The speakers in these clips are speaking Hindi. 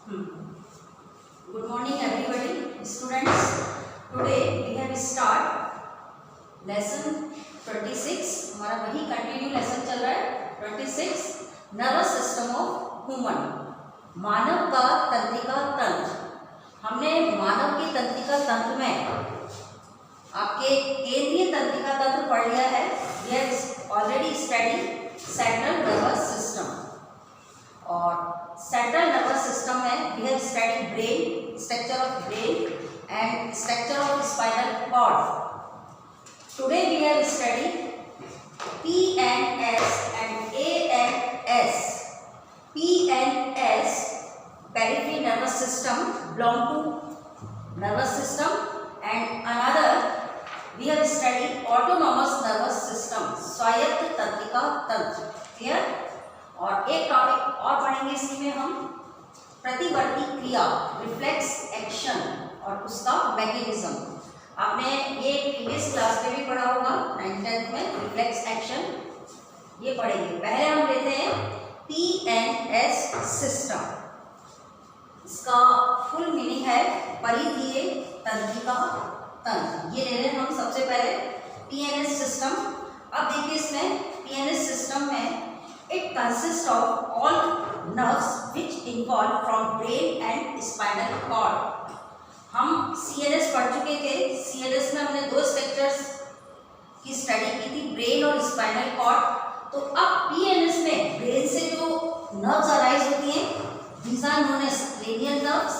Good morning everybody, students. Today we have start lesson 26. हमारा वही कंटिन्यू लेसन चल रहा है 26 नर्वस सिस्टम ऑफ ह्यूमन, मानव का तंत्रिका तंत्र। हमने मानव के तंत्रिका तंत्र में आपके केंद्रीय तंत्रिका तंत्र पढ़ लिया है। We have already study central nervous system, और सेंट्रल नर्वस सिस्टम में we have study brain, structure of brain and structure of spinal cord. Today we have study PNS and ANS. PNS periphery nervous system belong to nervous system, and another we have studied autonomous nervous system, स्वायत्त तंत्रिका तंत्र। क्लियर? और एक टॉपिक और पढ़ेंगे इसी में हम, प्रतिवर्ती क्रिया, रिफ्लेक्स एक्शन और उसका मैकेनिज्म। आपने ये प्रीवियस क्लास में भी पढ़ा होगा 9th में, रिफ्लेक्स एक्शन ये पढ़ेंगे। पहले हम लेते हैं PNS सिस्टम। इसका फुल मीनिंग है परिधीय तंत्रिका तंत्र। ये ले लें हम सबसे पहले PNS सिस्टम। अब देखिए इसमें PNS सिस्टम में it consists of all nerves which involve from brain and spinal cord. हम CNS पढ़ चुके थे। CNS में हमने दो स्ट्रक्चर्स की स्टडी की थी, ब्रेन और स्पाइनल कॉर्ड। तो अब PNS में ब्रेन से जो नर्व्स अराइज होती हैं, these are known as cranial nerves,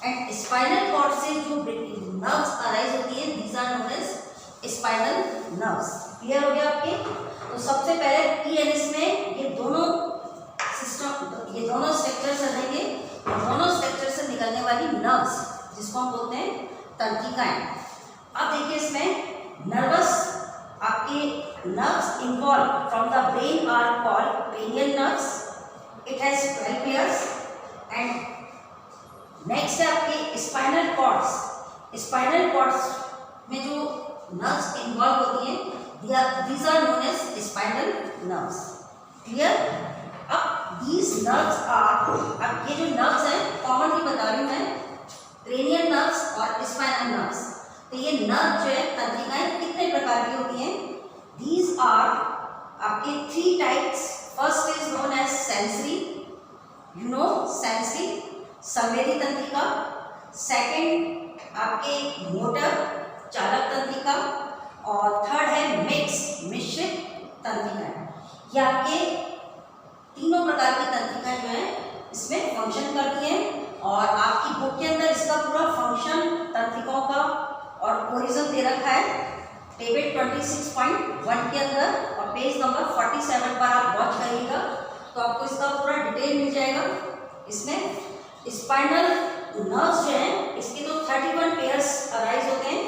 and spinal cord से जो नर्व्स अराइज होती हैं, these are known as spinal nerves. Clear हो गया आपके? तो सबसे पहले PNS में ये दोनों सिस्टम, ये दोनों स्ट्रक्चर से रहेंगे, दोनों स्ट्रक्चर से निकलने वाली नर्व्स जिसको हम बोलते हैं तंत्रिकाएं। अब देखिए इसमें नर्वस, आपके nerves involve from the brain are called cranial nerves. It has 12 pairs. And next है आपके स्पाइनल कॉर्ड्स। स्पाइनल कॉर्ड्स में जो नर्व्स इन्वॉल्व होती हैं, these are known as spinal nerves. Clear? अब these nerves are, अब ये जो nerves हैं कॉमनली बता रही हूँ मैं, cranial nerves और spinal nerves। तो ये nerve जो है तंत्रिकाएं कितने प्रकार की होती हैं? These are आपके 3 types. First is known as sensory, you know sensory, संवेदी तंत्रिका। Second आपके मोटर, चालक तंत्रिका, और थर्ड है मिक्स, मिश्रित तंत्रिकाएं। ये आपके तीनों प्रकार की तंत्रिकाएं जो हैं इसमें फंक्शन करती हैं, और आपकी बुक के अंदर इसका पूरा फंक्शन तंत्रिकाओं का और ओरिजिन दे रखा है टेबल 26.1 के अंदर, और पेज नंबर 47 पर आप वॉच करिएगा तो आपको इसका पूरा डिटेल मिल जाएगा। इसमें स्पाइनल नर्व्स जो हैं इसके तो 31 पेयर्स अराइज होते हैं,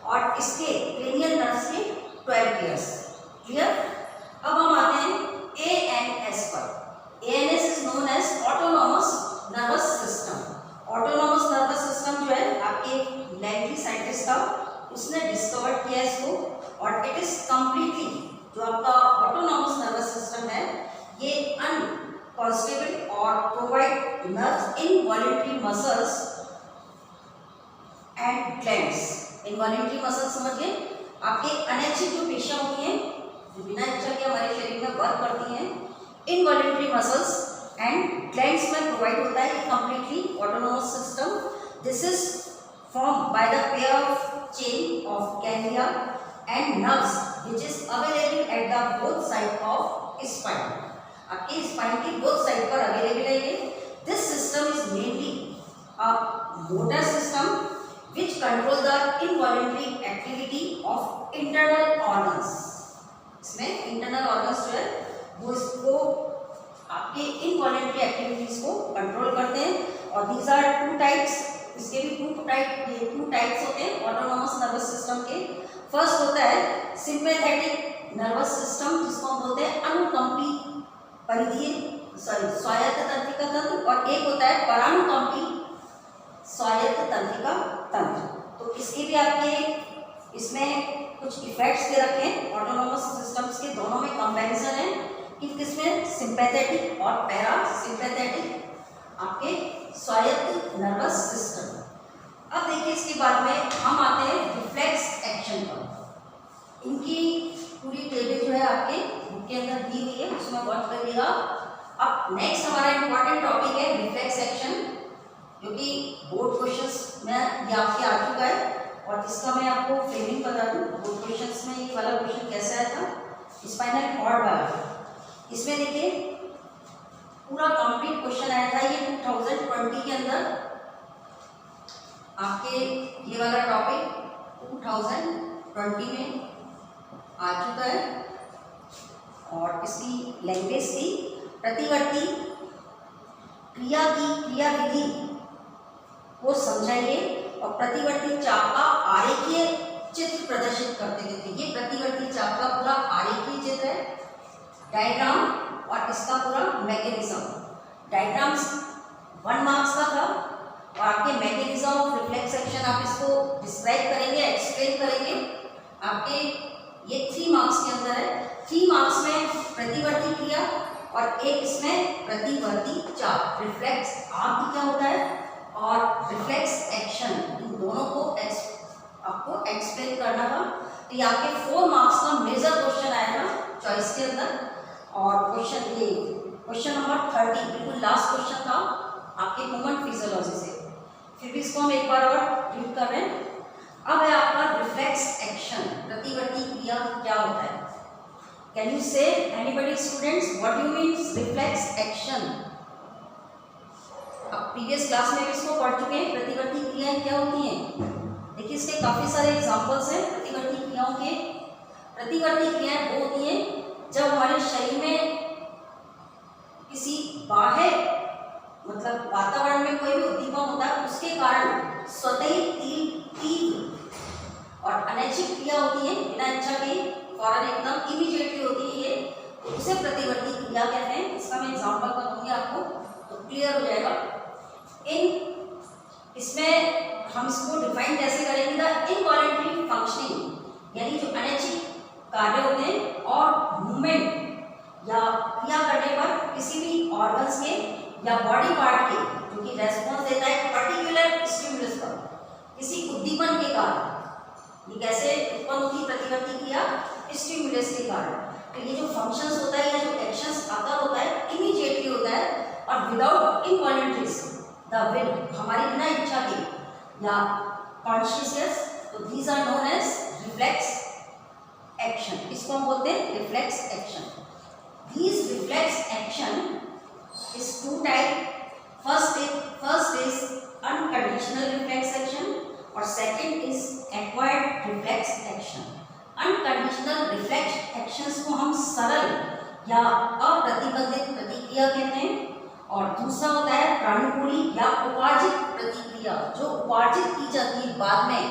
और इसके क्रेनियल नर्व्स के 12 पेयर्स। क्लियर? अब हम आते हैं ANS पर। ANS is known as autonomous nervous system. Autonomous nervous system जो है आपके लैंगली साइंटिस्ट था, उसने डिस्कवर किया इसको, और इट इज कंप्लीटली, जो आपका ऑटोनॉमस नर्वस सिस्टम है ये अनकॉन्स्टेबल और provide nerves involuntary muscles and glands. Involuntary muscle समझिए, आपके अनैच्छिक जो पेशियां होती हैं जो बिना इच्छा के हमारे शरीर में वर्क करती हैं, इनवॉलंटरी मसल्स एंड ग्लैंड्स में प्रोवाइड होता है ये completely autonomous system. This is form by the pair of chain of ganglia and nerves which is available at the both side of spine. आपके स्पाइन की बोथ साइड पर अवेलेबल है ये। This system is mainly a motor system which control the involuntary activity of internal organs। इसमें internal organs जो है वो इसको आपके involuntary activities को control करते हैं, और these are 2 types। इसके भी 2 types होते हैं autonomous nervous system के। फर्स्ट होता है sympathetic nervous system, जिसको हम बोलते हैं अनुकंपी परिधीय स्वायत्त तंत्रिका तंत्र, और एक होता है परानुकंपी स्वायत्त तंत्रिका तंत्र। तो इसके भी आपके इसमें कुछ इफेक्ट्स दे रखे हैं। ऑटोनोमस सिस्टम्स के दोनों में कंपैरिजन है कि किसमें सिंपैथेटिक और पैरा सिंपैथेटिक आपके स्वायत्त नर्वस सिस्टम। अब देखिए इसके बाद में हम आते हैं रिफ्लेक्स एक्शन पर। इनकी पूरी टेबल जो है आपके बुक के अंदर दी हुई है, उसमें वर्क करिएगा। अब नेक्स्ट हमारा इंपॉर्टेंट टॉपिक है रिफ्लेक्स एक्शन, जो कि बोर्ड क्वेश्चंस में ये आपके आ चुका है। और इसका मैं आपको फ्रेमिंग बता दूं, बोर्ड क्वेश्चंस में ये वाला क्वेश्चन कैसा आया था, स्पाइनल कॉर्ड वाला। इसमें देखिए पूरा कंप्लीट क्वेश्चन आया था ये 2020 के अंदर आपके, ये वाला टॉपिक 2020 में आ चुका है। और इसकी लैंग्वेज थी प्रतिवर्ती क्रिया की क्रियाविधि को समझाइए और प्रतिवर्ती चाप का आरेखीय चित्र प्रदर्शित करते थे। ये प्रतिवर्ती चाप का पूरा आरेखीय चित्र है, डायग्राम और इसका पूरा मैकेनिज्म। डायग्राम्स 1 मार्क्स का था और आपके मैकेनिज्म ऑफ रिफ्लेक्स एक्शन आप इसको डिस्क्राइब करेंगे, एक्सप्लेन करेंगे। आपके ये 3 मार्क्स के अंदर है। 3 मार्क्स में प्रतिवर्ती क्रिया और एक इसमें प्रतिवर्ती चाप, रिफ्लेक्स आर्क क्या होता है और रिफ्लेक्स एक्शन, इन दोनों को आपको एक्सप्लेन करना था। तो ये आपके 4 मार्क्स का मेजर क्वेश्चन आएगा चॉइस के अंदर। और क्वेश्चन नंबर 30 बिल्कुल लास्ट क्वेश्चन था आपके ह्यूमन फिजियोलॉजी से। फिर भी इसको हम एक बार और रीड कर रहे हैं। अब है आपका रिफ्लेक्स एक्शन, प्रतिवर्ती क्रिया क्या होता है। कैन यू से anybody students what you means reflex action. अब प्रीवियस क्लास में भी इसको पढ़ चुके हैं, प्रतिवर्ती क्रियाएं क्या होती हैं। देखिए इसके काफ़ी सारे एग्जांपल्स हैं प्रतिवर्ती क्रियाओं के। प्रतिवर्ती क्रियाएं वो होती हैं जब हमारे शरीर में किसी बाह्य मतलब वातावरण में कोई भी उद्दीपक होता है, उसके कारण स्वतः ही तीव्र और अनैच्छिक क्रिया होती है, बिना इच्छा के फौरन एकदम इमीडिएटली होती है, ये उसे प्रतिवर्ती क्रिया कहते हैं। इसका मैं एग्जांपल बताऊंगी आपको तो क्लियर हो जाएगा। इसमें हम इसको डिफाइन कैसे करेंगे, द इनवॉलंटरी फंक्शनिंग, यानी जो अनैच्छिक कार्य होते हैं और मूवमेंट या क्रिया करने पर किसी भी ऑर्गन्स के या बॉडी पार्ट के जो कि रेस्पॉन्स देता है पर्टिकुलर स्टिमुलस पर, किसी उद्दीपन के कारण। ये कैसे उत्पन्न होती है प्रतिवर्ती क्रिया, स्टिमुलस के कारण। तो ये जो फंक्शंस होता है या जो एक्शंस आता होता है इमीडिएटली होता है और विदाउट इनवॉलंटरीज द विल, हमारी बिना इच्छा के या कॉन्शियस, तो these are known as reflex action. इसको हम बोलते हैं reflex action. These reflex action is 2 type. First is unconditional reflex action और second is acquired reflex action. Unconditional reflex actions को हम सरल या अप्रतिबंधित प्रतिक्रिया कहते हैं और दूसरा होता है प्राणुकूली या उपार्जित प्रतिक्रिया, जो उपार्जित की जाती है बाद में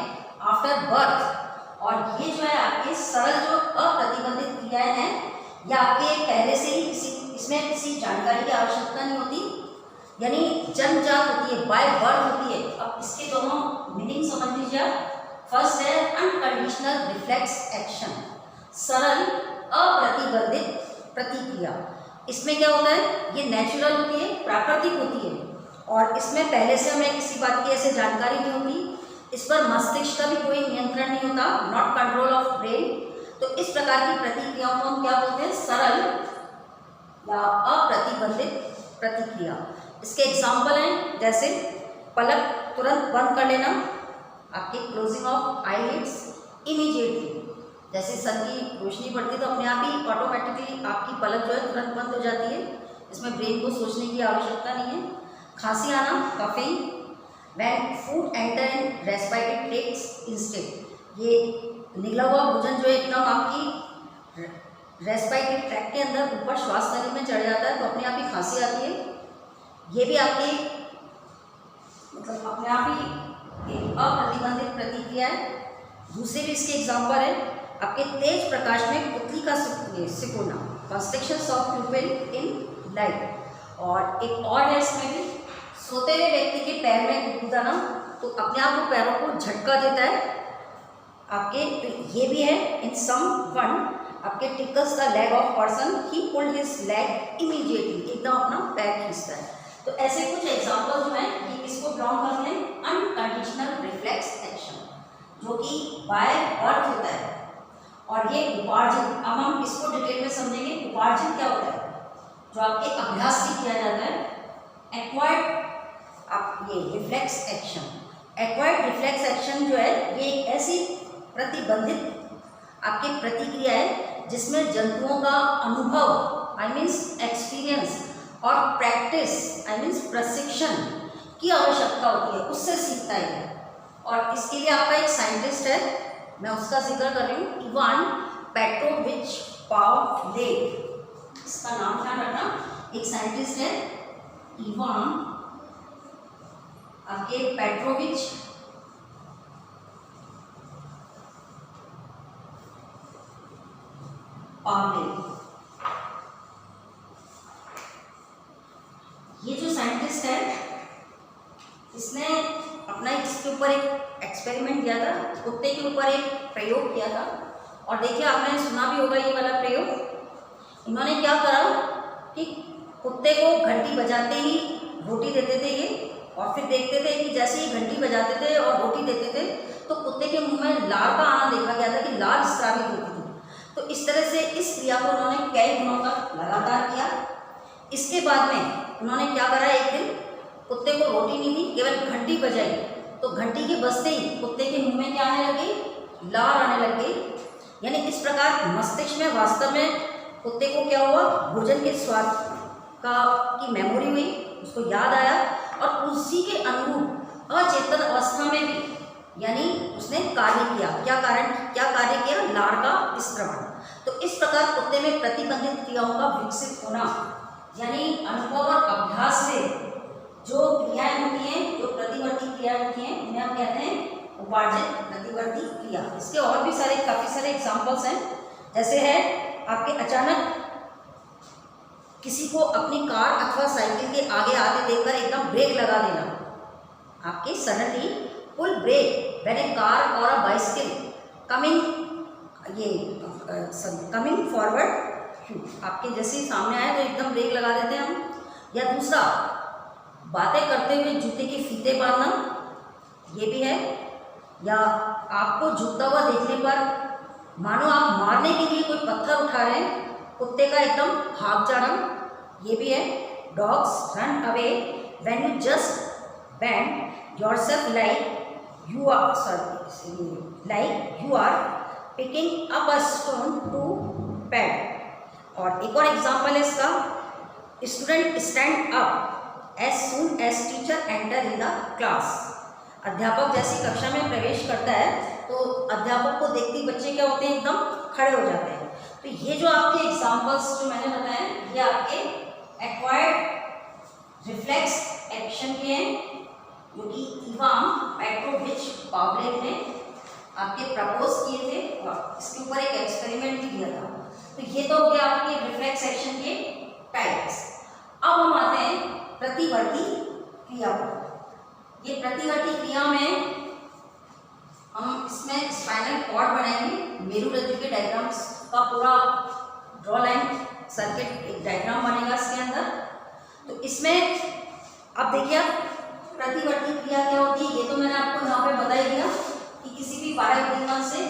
आफ्टर बर्थ। और ये जो है आपके सरल जो अप्रतिबंधित क्रियाएं हैं, या आपके पहले से ही इसमें किसी जानकारी की आवश्यकता नहीं होती, यानी जन्मजात होती है, बाय बर्थ होती है। अब इसके दोनों मीनिंग समझ लीजिए। फर्स्ट है अनकंडीशनल रिफ्लेक्स एक्शन, सरल अप्रतिबंधित प्रतिक्रिया। इसमें क्या होता है, ये नेचुरल होती है, प्राकृतिक होती है और इसमें पहले से हमें किसी बात की ऐसे जानकारी नहीं होती। इस पर मस्तिष्क का भी कोई नियंत्रण नहीं होता, नॉट कंट्रोल ऑफ ब्रेन। तो इस प्रकार की प्रतिक्रियाओं को हम क्या बोलते हैं, सरल या अप्रतिबंधित प्रतिक्रिया। इसके एग्जाम्पल हैं जैसे पलक तुरंत बंद कर लेना, आपकी क्लोजिंग ऑफ आईलिड्स इमीडिएटली, जैसे सन की रोशनी पड़ती है तो अपने आप ही ऑटोमेटिकली आपकी पलक जो है तुरंत बंद हो जाती है, इसमें ब्रेन को सोचने की आवश्यकता नहीं है। खांसी आना, coughing, when food enter in respiratory tract instead, ये निगला हुआ भोजन जो एकदम आपकी रेस्पिरेटरी ट्रैक्ट के अंदर ऊपर श्वास नली में चढ़ जाता है तो अपने आप ही खांसी आती है। ये भी आपकी मतलब अपने आप ही एक अप्रतिबंधित प्रतिक्रिया है। दूसरे भी इसके एग्जाम्पल है, आपके तेज प्रकाश में पुतली का सिकुड़ना, कंस्ट्रक्शंस ऑफ प्यूपिल इन लाइट। और एक और है इसमें भी, सोते हुए व्यक्ति के पैर में कूदना तो अपने आप को पैरों को झटका देता है आपके। तो ये भी है, इन सम वन आपके tickles the leg of person, he pulled his leg immediately, एकदम अपना पैर खींचता है। तो ऐसे कुछ एग्जांपल जो है ये किसको बिलोंग करते हैं, अनकंडीशनल रिफ्लेक्स एक्शन, जो कि बाय बर्थ होता है। और ये उपार्जन, अब हम इसको डिटेल में समझेंगे। उपार्जन क्या होता है, जो आपके अभ्यास से किया जाता है। एक्वायर्ड, आप ये reflex action, acquired reflex action जो है ये एक ऐसी प्रतिबंधित आपकी प्रतिक्रिया है जिसमें जंतुओं का अनुभव आई मीन्स एक्सपीरियंस और प्रैक्टिस आई मीन्स प्रशिक्षण की आवश्यकता होती है, उससे सीखता है। और इसके लिए आपका एक साइंटिस्ट है, मैं उसका जिक्र कर रही हूँ, इवान पेट्रोविच पावलोव, इसका नाम ध्यान रखना। एक साइंटिस्ट है इवान आपके पेट्रोविच पावलोव। ये जो साइंटिस्ट है इसने अपना इसके ऊपर एक एक्सपेरिमेंट किया था, कुत्ते के ऊपर एक प्रयोग किया था। और देखिए आपने सुना भी होगा ये वाला प्रयोग। इन्होंने क्या करा कि कुत्ते को घंटी बजाते ही रोटी देते थे ये, और फिर देखते थे कि जैसे ही घंटी बजाते थे और रोटी देते थे तो कुत्ते के मुंह में लार का आना देखा गया था कि लार स्रावित होती थी। तो इस तरह से इस क्रिया को उन्होंने कई दिनों तक लगातार किया। इसके बाद में उन्होंने क्या करा, एक दिन कुत्ते को रोटी नहीं दी, केवल घंटी बजाई, तो घंटी के बजते ही कुत्ते के मुंह में क्या आने लगी, लार आने लग गई। यानी इस प्रकार मस्तिष्क में वास्तव में कुत्ते को क्या हुआ, भोजन के स्वाद का की मेमोरी हुई, उसको याद आया, और उसी के अनुरूप अचेतन अवस्था में भी यानी उसने कार्य किया। क्या कार्य किया, लार का विस्त्रवण। तो इस प्रकार कुत्ते में प्रतिबंधित क्रियाओं का विकसित होना, यानी अनुभव और अभ्यास से जो क्रियाएं होती हैं, जो प्रतिवर्ती क्रियाएं होती हैं, उन्हें हम कहते हैं उपार्जित प्रतिवर्ती क्रिया। इसके और भी काफी सारे एग्जांपल्स हैं। जैसे है आपके अचानक किसी को अपनी कार अथवा साइकिल के आगे आते देखकर एकदम ब्रेक लगा देना, आपके suddenly pull brake when a car और अ बाइसिकल कमिंग फॉरवर्ड, आपके जैसे ही सामने आए तो एकदम ब्रेक लगा देते हैं हम। या दूसरा, बातें करते हुए जूते के फीते बांधना, ये भी है। या आपको झुकता हुआ देखने पर मानो आप मारने के लिए कोई पत्थर उठा रहे हैं, कुत्ते का एकदम भाग जाना, ये भी है। Dogs run away when you just bend yourself like you are picking up a stone to pet. और एक और एग्जांपल है इसका, student stand up as soon as teacher enter in the class. अध्यापक जैसी कक्षा में प्रवेश करता है तो अध्यापक को देखते ही बच्चे क्या होते हैं, एकदम खड़े हो जाते हैं। तो ये जो आपके एग्जांपल्स जो मैंने बताए, ये आपके एक्वायर्ड रिफ्लेक्स एक्शन के हैं, जो कि इवान पेट्रोविच पावलोव ने आपके प्रपोज किए थे और इसके ऊपर एक एक्सपेरिमेंट भी किया था। तो ये तो हो गया आपके रिफ्लेक्स एक्शन के टाइप्स। अब हम आते हैं प्रतिवर्ती क्रिया पर। ये प्रतिवर्ती क्रिया में हम इसमें स्पाइनल कॉर्ड बनाएंगे, मेरुरज्जु के डायग्राम्स का पूरा ड्रॉ लाइन सर्किट एक डायग्राम बनेगा इसके अंदर। तो इसमें अब देखिए प्रतिवर्ती क्रिया क्या होती है, ये तो मैंने आपको यहाँ पे बता ही दिया कि किसी भी बाह्य उद्दीपन से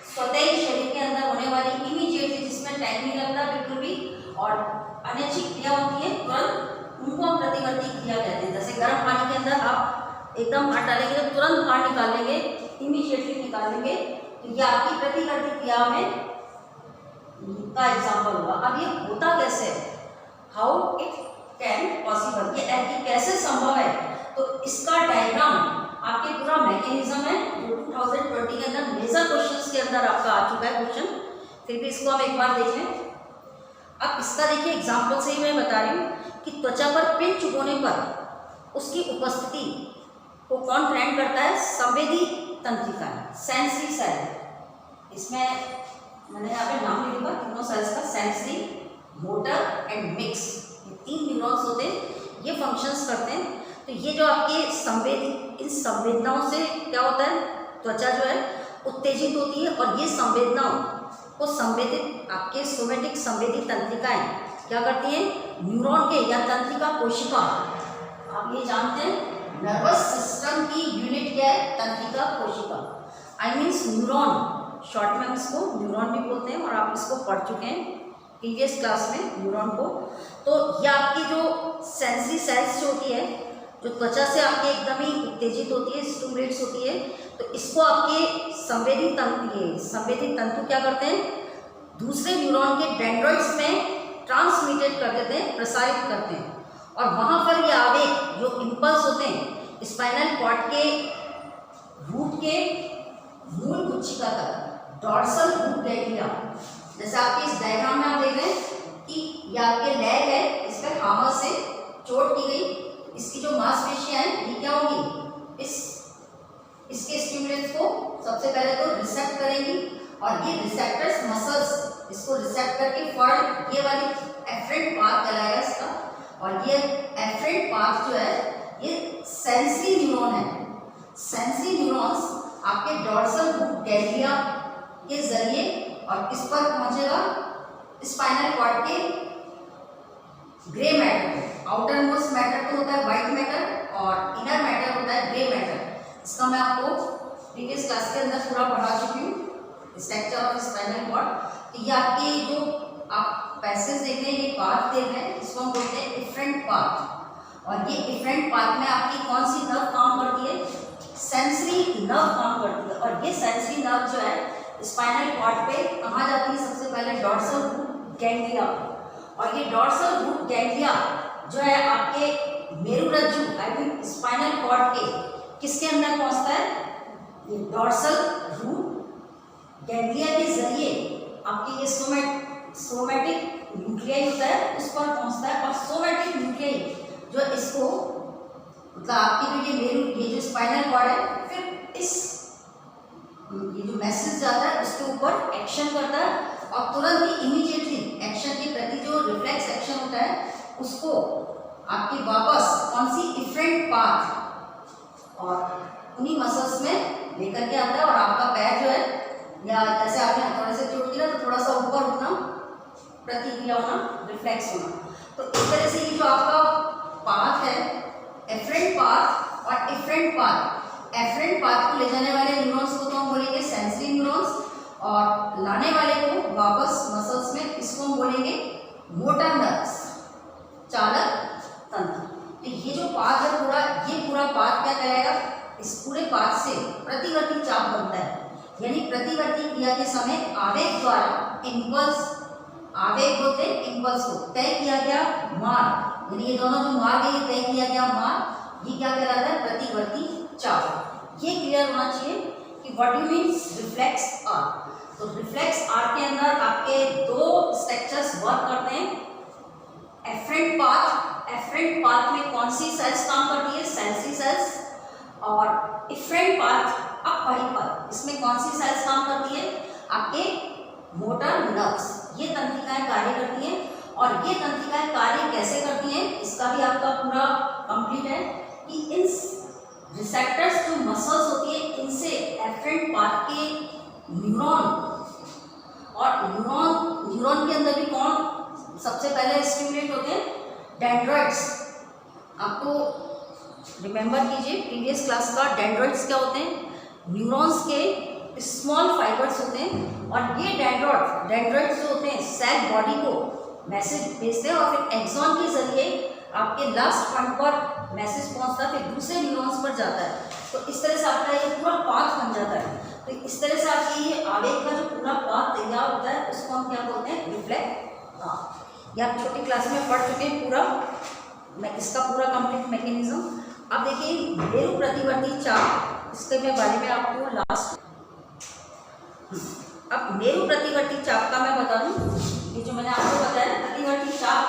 स्वतः ही शरीर के अंदर होने वाली इमीडिएटली, जिसमें टाइम नहीं लगता बिल्कुल भी, और अनैच्छिक क्रिया होती है तुरंत, उनको हम प्रतिवर्ती क्रिया कहते हैं। जैसे गर्म पानी के अंदर आप एकदम हाथ डालेंगे तो तुरंत बाहर निकाल लेंगे, इमीडिएटली निकाल लेंगे, तो ये आपकी प्रतिवर्ती क्रिया में का एग्जाम्पल हुआ। अब ये होता कैसे है, हाउ इट कैन पॉसिबल, ये कैसे संभव है, तो इसका डायग्राम आपके पूरा मैकेनिज्म है जो 2020 के अंदर मेजर क्वेश्चंस के अंदर आपका आ चुका है क्वेश्चन, फिर भी इसको हम एक बार देख लें। अब इसका देखिए एग्जाम्पल से ही मैं बता रही हूँ कि त्वचा पर पिन चुभोने पर उसकी उपस्थिति को कौन ग्रहण करता है, संवेदी तंत्रिका, सेंसरी सेल। इसमें मैंने यहाँ पे नाम लिखा तीनों सेल्स का, सेंसरी, मोटर एंड मिक्स, ये 3 न्यूरॉन्स होते हैं, ये फंक्शंस करते हैं। तो ये जो आपके इन संवेदनाओं से क्या होता है, त्वचा जो है उत्तेजित होती है, और ये संवेदनाओं को संवेदित आपके सोमेटिक संवेदी तंत्रिकाएं क्या करती हैं, न्यूरॉन के या तंत्रिका कोशिका आप ये जानते हैं नर्वस सिस्टम की यूनिट क्या है? तंत्रिका कोशिका, आई मीन्स न्यूरॉन, शॉर्ट में हम इसको न्यूरॉन भी बोलते हैं और आप इसको पढ़ चुके हैं प्रीवियस क्लास में न्यूरॉन को। तो ये आपकी जो सेंसरी सेल्स जो होती है, जो त्वचा से आपके एकदम ही उत्तेजित होती है, स्टिमुलेट्स होती है, तो इसको आपके संवेदी तंतु क्या करते हैं? दूसरे न्यूरॉन के डेंड्राइट्स में ट्रांसमिटेड कर देते हैं, प्रसारित करते हैं, और वहाँ पर ये आवेग जो इम्पल्स होते हैं स्पाइनल कॉर्ड के रूट के मूल गुच्छिका तक, डॉर्सल रूट गैंग्लिया, जैसे आपके इस डायग्राम में आप देख रहे हैं कि ये आपके लेग है, इस पर हामर से चोट की गई, इसकी जो मांसपेशियां हैं ये क्या होंगी? इसके स्टिमुलेंट्स को सबसे पहले तो रिसेप्ट करेंगी, और ये रिसेप्टर्स मसल्स इसको रिसेप्ट करके फॉर ये वाली एफरेंट पाथ कहलाएगा इसका, और ये एफरेंट पाथ जो है ये सेंसरी न्यूरॉन है। सेंसरी न्यूरॉन्स आपके डॉर्सल रूट गैंग्लिया के जरिए और किस पर पहुंचेगा? स्पाइनल कॉर्ड के grey matter, outer most matter तो होता है व्हाइट मैटर और इनर मैटर होता है ग्रे मैटर। इसका मैं आपको प्रीवियस क्लास के अंदर पूरा पढ़ा चुकी हूँ, स्ट्रक्चर ऑफ स्पाइनल कॉर्ड। तो ये आपके जो आप पैसेज देख रहे हैं, ये पाथ देख रहे हैं, इसको हम बोलते हैं इफरेंट पाथ, और ये इफरेंट पाथ में आपकी कौन सी नर्व काम करती है? सेंसरी नर्व काम करती है, और ये सेंसरी नर्व जो है स्पाइनल कॉर्ड पे कहाँ जाती है? सबसे पहले डॉर्सल रूट गैंग्लिया, और ये डॉर्सल रूट गैंग्लिया जो है आपके मेरुरज्जु आई मीन स्पाइनल कॉर्ड के किसके अंदर पहुंचता है? ये डॉर्सल रूट गैंग्लिया के जरिए आपके ये सोमैटिक न्यूक्लियाई होता है उस पर पहुंचता है, और सोमैटिक न्यूक्लियाई जो इसको मतलब आपकी जो ये जो स्पाइनल कॉर्ड है, फिर ये जो मैसेज जाता है उसके ऊपर एक्शन करता है, और तुरंत ही इमीडिएटली एक्शन के प्रति जो रिफ्लेक्स एक्शन होता है उसको आपकी वापस कौन सी इफरेंट पाथ और उन्हीं मसल्स में लेकर के आता है, और आपका पैर जो है या जैसे आपने हथौड़े से चोट किया तो थोड़ा सा ऊपर उठना, प्रतिक्रिया होना, रिफ्लेक्स होना। तो इस तरह से ये जो आपका पाथ है एफरेंट पाथ और इफरेंट पाथ, एफरेंट पाथ को ले जाने वाले न्यूरॉन्स को तो हम बोलेंगे सेंसरी न्यूरॉन्स, और लाने वाले को वापस मसल्स में इसको हम बोलेंगे मोटर नर्व्स, चालक तंत्र। तो ये जो पाथ है पूरा, ये पूरा पाथ क्या कहलाएगा? इस पूरे पाथ से प्रतिवर्ती चाप बनता है, यानी प्रतिवर्ती क्रिया के समय आवेग द्वारा इम्पल्स, आवेग होते इम्पल्स को तय किया गया मार्ग, यानी ये दोनों जो मार्ग है ये तय किया गया मार्ग, ये क्या कहलाता है? प्रतिवर्ती चाप। ये क्लियर होना चाहिए कि what you means reflex arc. तो रिफ्लेक्स आर्क के अंदर आपके दो स्ट्रक्चर्स वर्क करते हैं, एफरेंट पाथ, एफरेंट पाथ में कौन सी सेल्स काम करती है? सेंसरी सेल्स, और इफरेंट पाथ पर इसमें कौन सी सेल्स काम करती है? आपके मोटर नर्व्स। ये तंत्रिकाएं कार्य करती हैं, और ये तंत्रिकाएं कार्य कैसे करती हैं इसका भी आपका पूरा कंप्लीट है कि इन रिसेप्टर्स जो मसल्स होती है इनसे एफरेंट पाथ के न्यूरॉन, और न्यूरॉन के अंदर भी कौन सबसे पहले स्टिमुलेट होते हैं? डेंड्राइट्स। आपको रिमेंबर कीजिए प्रीवियस क्लास का, डेंड्राइट्स क्या होते हैं? न्यूरॉन्स के स्मॉल फाइबर्स होते हैं, और ये डेंड्राइट्स जो होते हैं सेल बॉडी को मैसेज भेजते हैं, और फिर एक्सॉन के जरिए आपके लास्ट पॉइंट पर मैसेज पहुंचता है, फिर दूसरे न्यूरॉन्स पर जाता है। तो इस तरह से आपका ये पूरा पाथ बन जाता है। तो इस तरह से आपकी ये आवेग का जो पूरा पाथ तैयार होता है उसको हम क्या बोलते हैं? रिफ्लेक्स। हाँ, ये आप छोटी क्लास में पढ़ चुके हैं पूरा, मैं इसका पूरा कंप्लीट मैकेनिज्म। अब देखिए मेरु प्रतिवर्ती चाप, इसके बारे में आपको लास्ट, अब मेरु प्रतिवर्ती चाप का मैं बता दूं, ये जो मैंने आपको बताया प्रतिवर्ती चाप,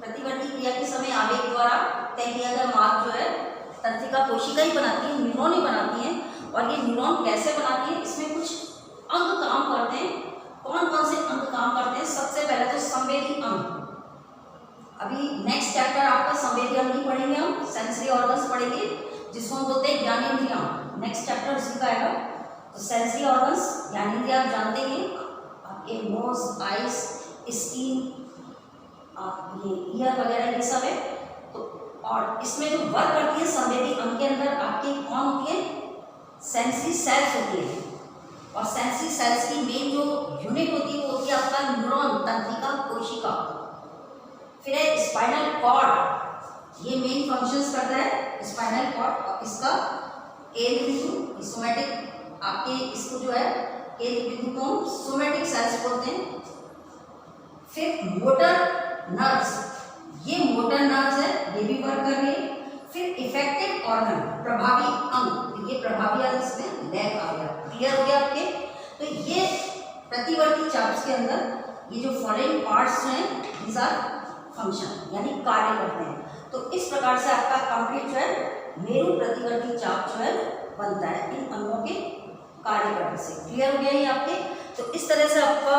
प्रतिवर्ती क्रिया के समय आवेग द्वारा तय किया गया मार्ग जो है तंत्रिका कोशिका ही बनाती है, न्यूरॉन ही बनाती है। और ये न्यूरॉन कैसे बनाती है? इसमें कुछ अंग काम करते हैं। कौन कौन से अंग काम करते हैं? सबसे पहले तो संवेदी अंग। अभी नेक्स्ट चैप्टर आपका संवेदी अंग ही पढ़ेंगे हम, सेंसरी ऑर्गन्स पढ़ेंगे जिसको हम बोलते हैं ज्ञानेंद्रियां। नेक्स्ट चैप्टर उसी का आएगा। तो सेंसरी ऑर्गन्स, ज्ञानेंद्रियां आप जानते हैं, आपके नोज, आइज, स्किन, ये ईयर वगैरह ये सब है। तो और इसमें जो वर्क करती है संवेदी अंग के अंदर आपकी कौन होती है, सेंसरी सेल्स होती है। और सेंसरी सेल्स की मेन जो यूनिट होती है वो होती है आपका न्यूरॉन, तंत्रिका कोशिका। फिर है स्पाइनल कॉर्ड, ये मेन फंक्शंस करता है स्पाइनल कॉर्ड। और इसका केंद्र बिंदु सोमैटिक, आपके इसको जो है केंद्र बिंदु को सोमैटिक सेल्स बोलते हैं। फिर मोटर नर्व्स, ये मोटर नर्व्स है, ये भी वर्क कर रही है। फिर इफेक्टिव ऑर्गन, प्रभावी अंग, ये प्रभावी अंग इसमें लैग आ गया। क्लियर हो गया आपके? तो ये प्रतिवर्ती चाप्स के अंदर ये जो फॉलोइंग पार्ट्स हैं दीज आर फंक्शन, यानी कार्य करते हैं। तो इस प्रकार से आपका कंप्लीट जो है मेरु प्रतिवर्ती चाप जो है बनता है इन अंगों के कार्य करने से। क्लियर हो गया ये आपके? तो इस तरह से आपका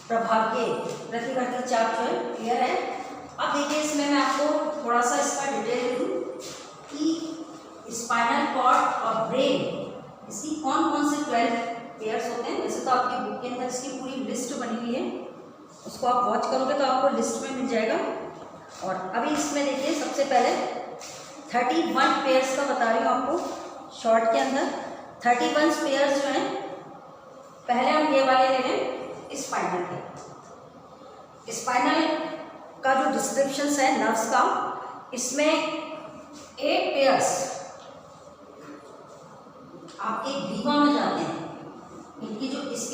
प्रभाव के प्रतिवर्ती चाप जो है क्लियर है। अब देखिए इसमें मैं आपको थोड़ा सा इसका डिटेल दे दूँ कि स्पाइनल कॉर्ड और ब्रेन, इसकी कौन कौन से 12 पेयर्स होते हैं। वैसे तो आपकी बुक के अंदर इसकी पूरी लिस्ट बनी हुई है, उसको आप वॉच करोगे तो आपको लिस्ट में मिल जाएगा। और अभी इसमें देखिए सबसे पहले 31 पेयर्स का बता रही हूँ आपको शॉर्ट के अंदर। 31 पेयर्स जो हैं, पहले हम ये वाले ले लें स्पाइनल के। स्पाइनल का जो डिस्क्रिप्शन है नर्व्स का, इसमें 8 पेयर्स आपके ग्रीवा में जाते हैं। इसकी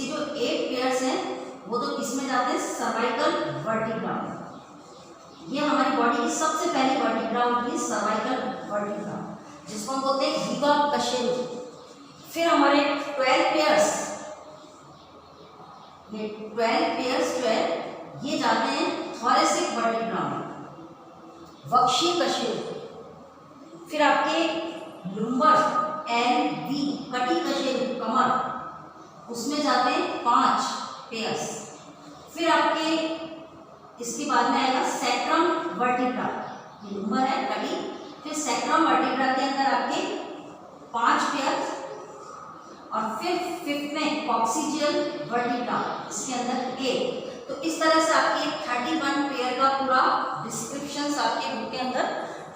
जो 8 पेयर्स हैं वो तो किसमें जाते हैं, सर्वाइकल वर्टिब्रा। ये हमारी बॉडी की सबसे पहली वर्टिब्रा होती है सर्वाइकल वर्टिब्रा, जिसको हम बोलते हैं ग्रीवा कशेरु। फिर हमारे 12 पेयर्स, ये 12 पेयर्स जो है ये जाते हैं थोरेसिक वर्टिब्रा में, वक्षीय कशेरु। फिर आपके लुम्बर LV कटी कशेरु कमर, उसमें जाते हैं 5 पेयर्स। फिर आपके इसके बाद में आएगा सैक्रम वर्टिब्रा, ये लुम्बर है कटी। फिर सैक्रम वर्टिब्रा के अंदर आपके 5 पेयर्स। और फिर 5th में कॉक्सिजियल वर्टिब्रा, इसके अंदर 1। तो इस तरह से आपके 31 पेयर का पूरा डिस्क्रिप्शन आपके बुक के अंदर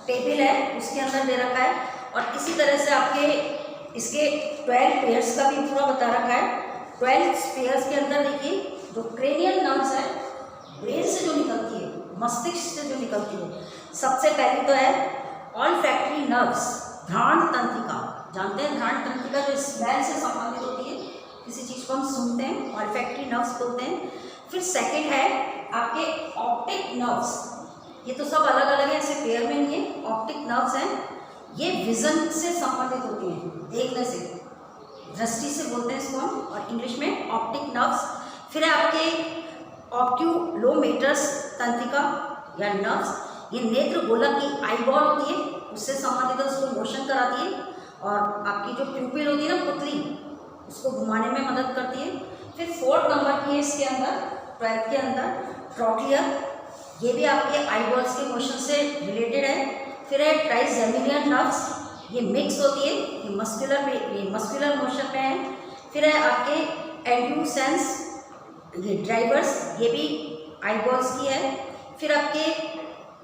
टेबल है, उसके अंदर दे रखा है। और इसी तरह से आपके इसके 12 पेयर्स का भी पूरा बता रखा है। 12 पेयर्स के अंदर देखिए जो क्रेनियल नर्व्स है, ब्रेन से जो निकलती है, मस्तिष्क से जो निकलती है, सबसे पहली तो है ऑल्फैक्टरी नर्व्स, घ्राण तंत्रिका। जानते हैं घ्राण तंत्रिका जो स्मेल से संबंधित होती है, किसी चीज़ को हम सुनते हैं, ऑल्फैक्टरी नर्व्स बोलते हैं। फिर सेकंड है आपके ऑप्टिक नर्व्स, ये तो सब अलग अलग है, ऐसे पेयर में नहीं है। ऑप्टिक नर्व्स हैं, ये विजन से संबंधित होती हैं, देखने से, दृष्टि से बोलते हैं इसको हम, और इंग्लिश में ऑप्टिक नर्व्स। फिर है आपके ऑक्यूलोमीटर्स तंत्रिका या नर्व्स, ये नेत्र गोलक की आईबॉल होती है, उससे संबंधित है, उसको मोशन कराती है। और आपकी जो प्यूपिल होती है ना, पुतली, उसको घुमाने में मदद करती है। फिर 4th नंबर की है इसके अंदर, 12th के अंदर ट्रॉक्लियर, ये भी आपके आईबॉल्स के मोशन से रिलेटेड है। फिर है ट्राइजेमिनियन नर्व्स, ये मिक्स होती है, ये मस्कुलर मोशन में है। फिर है आपके एंड्यूसेंस, ये ड्राइवर्स, ये भी आईबॉल्स की है। फिर आपके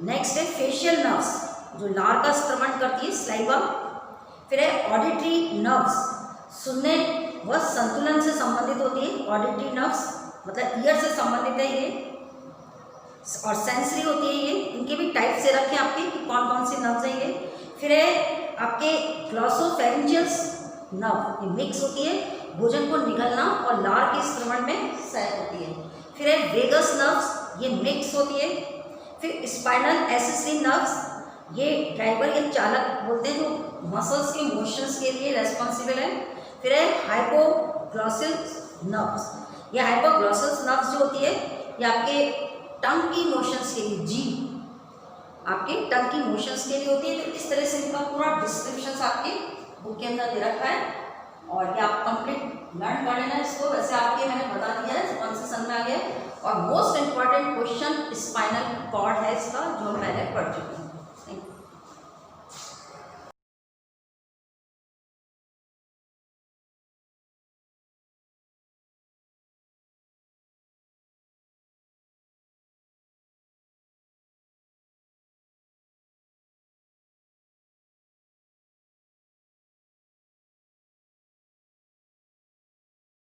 नेक्स्ट है फेशियल नर्व्स, जो लार का स्त्रवण करती है, स्लाइवा। फिर है ऑडिटरी नर्व्स, सुनने व संतुलन से संबंधित होती है। ऑडिटरी नर्व्स मतलब ईयर से संबंधित है ये। और सेंसरी होती है ये, इनके भी टाइप से रखें आपके कि कौन कौन सी नर्व्स है ये। फिर है आपके ग्लॉसोफेरिंजियस नर्व, ये मिक्स होती है, भोजन को निगलना और लार के स्त्रवण में सहायक होती है। फिर है वेगस नर्व्स, ये मिक्स होती है। फिर स्पाइनल एसेसरी नर्व्स, ये ड्राइवर या चालक बोलते हैं, जो मसल्स के मोशंस के लिए रेस्पॉन्सिबल है। फिर है हाइपोग्लॉसल नर्व्स, ये हाइपोग्लॉसल नर्व्स जो होती है ये आपके टंग की मोशंस के लिए, जीभ आपके टंग की मोशंस के लिए होती है। तो इस तरह से इनका पूरा डिस्क्रिप्शन आपके बुक के अंदर दे रखा है, और ये आप कंप्लीट लर्न कर लेना इसको। वैसे आपके मैंने बता दिया है, कंसेशन में आ गया। और most important question spinal cord है इसका, जो हम पहले पढ़ चुके हैं।